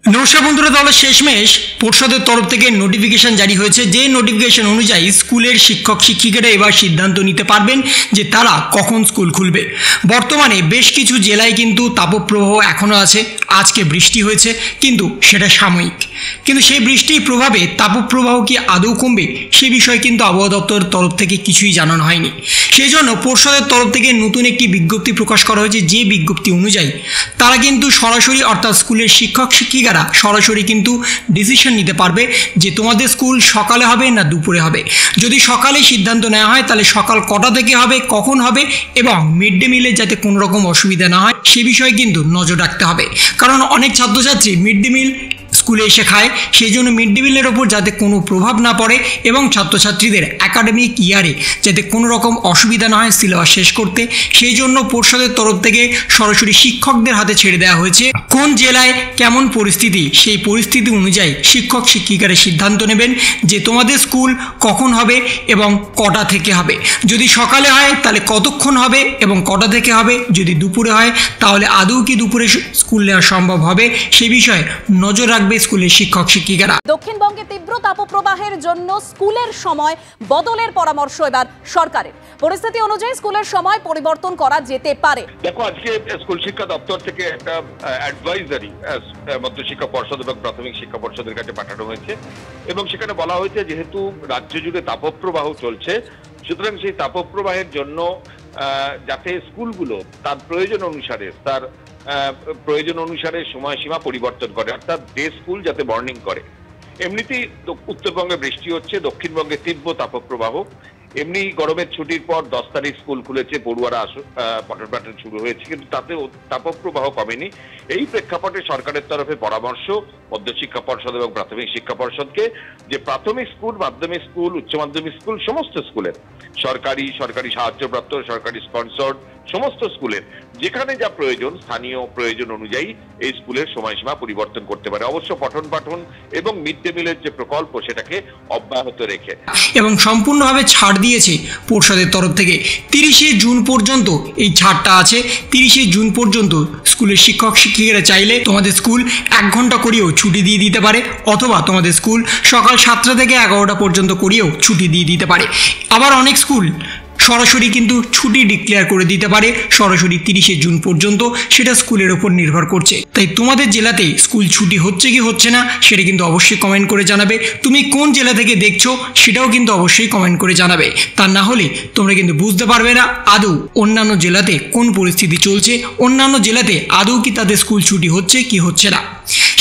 নমস্কার বন্ধুরা, তাহলে শেষমেশ পর্ষদের তরফ থেকে নোটিফিকেশন জারি হয়েছে। যে নোটিফিকেশন অনুযায়ী স্কুলের শিক্ষক শিক্ষিকারা এবার সিদ্ধান্ত নিতে পারবেন যে তারা কখন স্কুল খুলবে। বর্তমানে বেশ কিছু জেলায় কিন্তু তাপপ্রবাহ এখনও আছে। আজকে বৃষ্টি হয়েছে, কিন্তু সেটা সাময়িক। কিন্তু সেই বৃষ্টির প্রভাবে তাপপ্রবাহ কি আদৌ কমবে সে বিষয়ে কিন্তু আবহাওয়া দপ্তরের তরফ থেকে কিছুই জানানো হয়নি। সেই জন্য পর্ষদের তরফ থেকে নতুন একটি বিজ্ঞপ্তি প্রকাশ করা হয়েছে। যে বিজ্ঞপ্তি অনুযায়ী তারা কিন্তু সরাসরি অর্থাৎ স্কুলের শিক্ষক শিক্ষিকারা সরাসরি কিন্তু ডিসিশন নিতে পারবে যে তোমাদের স্কুল সকালে হবে না দুপুরে হবে। যদি সকালে সিদ্ধান্ত নেওয়া হয় তাহলে সকাল কটা থেকে হবে, কখন হবে এবং মিড ডে মিলে যাতে কোনো রকম অসুবিধা না হয় সে বিষয়ে কিন্তু নজর রাখতে হবে। কারণ অনেক ছাত্রছাত্রী মিড ডে মিল স্কুলে এসে খায়, সেই জন্য মিড ডে মিলের ওপর যাতে কোনো প্রভাব না পড়ে এবং ছাত্রছাত্রীদের একাডেমিক ইয়ারে যাতে কোনো রকম অসুবিধা না হয় সিলেবাস শেষ করতে, সেই জন্য পর্ষদের তরফ থেকে সরাসরি শিক্ষকদের হাতে ছেড়ে দেওয়া হয়েছে। কোন জেলায় কেমন পরিস্থিতি সেই পরিস্থিতি অনুযায়ী শিক্ষক শিক্ষিকারা সিদ্ধান্ত নেবেন যে তোমাদের স্কুল কখন হবে এবং কটা থেকে হবে। যদি সকালে হয় তাহলে কতক্ষণ হবে এবং কটা থেকে হবে। যদি দুপুরে হয় তাহলে আদৌ কি দুপুরে স্কুল নেওয়া সম্ভব হবে সে বিষয়ে নজর রাখবে স্কুলের শিক্ষক শিক্ষিকারা। দক্ষিণবঙ্গে তীব্র তাপপ্রবাহের জন্য স্কুলের সময় বদলের পরামর্শ এবার সরকারের। পরিস্থিতি অনুযায়ী স্কুলের সময় পরিবর্তন করা যেতে পারে। দেখো, আজকে স্কুল শিক্ষা দপ্তর থেকে একটা অ্যাডভাইজারি মধ্য শিক্ষা পর্ষদ এবং প্রাথমিক শিক্ষা পর্ষদের কাছে পাঠানো হয়েছে এবং সেখানে বলা হয়েছে যেহেতু রাজ্য জুড়ে তাপপ্রবাহ চলছে, সুতরাং সেই তাপপ্রবাহের জন্য যাতে স্কুলগুলো তার প্রয়োজন অনুসারে সময়সীমা পরিবর্তন করে, অর্থাৎ ডে স্কুল যাতে মর্নিং করে। এমনিতেই উত্তরবঙ্গে বৃষ্টি হচ্ছে, দক্ষিণবঙ্গে তীব্র তাপপ্রবাহ। এমনি গরমের ছুটির পর 10 তারিখ স্কুল খুলেছে, পড়ুয়ারা পঠন পাঠন শুরু হয়েছে, কিন্তু তাতে তাপপ্রবাহ কমেনি। এই প্রেক্ষাপটে সরকারের তরফে পরামর্শ মধ্যশিক্ষা পর্ষদ এবং প্রাথমিক শিক্ষা পর্ষদকে যে প্রাথমিক স্কুল, মাধ্যমিক স্কুল, উচ্চ মাধ্যমিক স্কুল সমস্ত স্কুলের সরকারি সাহায্যপ্রাপ্ত, সরকারি স্পন্সর্ড সমস্ত স্কুলের যেখানে যা প্রয়োজন স্থানীয় প্রয়োজন অনুযায়ী এই স্কুলের সময়সীমা পরিবর্তন করতে পারে, অবশ্য পঠন পাঠন এবং মিড ডে মিলের যে প্রকল্প সেটাকে অব্যাহত রেখে। এবং সম্পূর্ণভাবে ছাড় দিয়েছে পর্ষদের তরফ থেকে। 30শে জুন পর্যন্ত এই ছাড়টা আছে। 30শে জুন পর্যন্ত স্কুলের শিক্ষক শিক্ষিকারা চাইলে তোমাদের স্কুল 1 ঘন্টা করিয়েও ছুটি দিয়ে দিতে পারে, অথবা তোমাদের স্কুল সকাল 7টা থেকে 11টা পর্যন্ত করিয়েও ছুটি দিয়ে দিতে পারে। আবার অনেক স্কুল সরাসরি কিন্তু ছুটি ডিক্লেয়ার করে দিতে পারে সরাসরি 30শে জুন পর্যন্ত, সেটা স্কুলের ওপর নির্ভর করছে। তাই তোমাদের জেলাতে স্কুল ছুটি হচ্ছে কি হচ্ছে না সেটা কিন্তু অবশ্যই কমেন্ট করে জানাবে। তুমি কোন জেলা থেকে দেখছো সেটাও কিন্তু অবশ্যই কমেন্ট করে জানাবে। তা না হলে তোমরা কিন্তু বুঝতে পারবে না আদৌ অন্যান্য জেলাতে কোন পরিস্থিতি চলছে, অন্যান্য জেলাতে আদৌ কি তাদের স্কুল ছুটি হচ্ছে কি হচ্ছে না।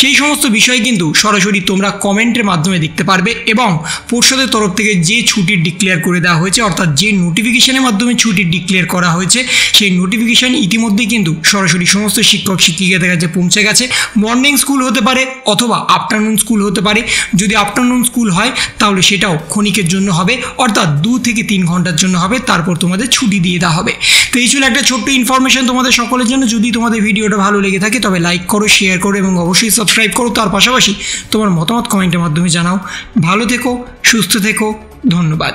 সেই সমস্ত বিষয় কিন্তু সরাসরি তোমরা কমেন্টের মাধ্যমে দেখতে পারবে। এবং পর্ষদের তরফ থেকে যে ছুটি ডিক্লেয়ার করে দেওয়া হয়েছে, অর্থাৎ যে নোটিফিকেশনের মাধ্যমে ছুটি ডিক্লেয়ার করা হয়েছে, সেই নোটিফিকেশন ইতিমধ্যেই কিন্তু সরাসরি সমস্ত শিক্ষক শিক্ষিকাদের কাছে পৌঁছে গেছে। মর্নিং স্কুল হতে পারে অথবা আফটারনুন স্কুল হতে পারে। যদি আফটারনুন স্কুল হয় তাহলে সেটাও ক্ষণিকের জন্য হবে, অর্থাৎ 2 থেকে 3 ঘন্টার জন্য হবে, তারপর তোমাদের ছুটি দিয়ে দেওয়া হবে। তো এই ছিল একটা ছোট্ট ইনফরমেশন তোমাদের সকলের জন্য। যদি তোমাদের ভিডিওটা ভালো লেগে থাকে তবে লাইক করো, শেয়ার করো এবং অবশ্যই সাবস্ক্রাইব করো। তার পাশাপাশি তোমার মতামত কমেন্টের মাধ্যমে জানাও। ভালো থেকো, সুস্থ থেকো, ধন্যবাদ।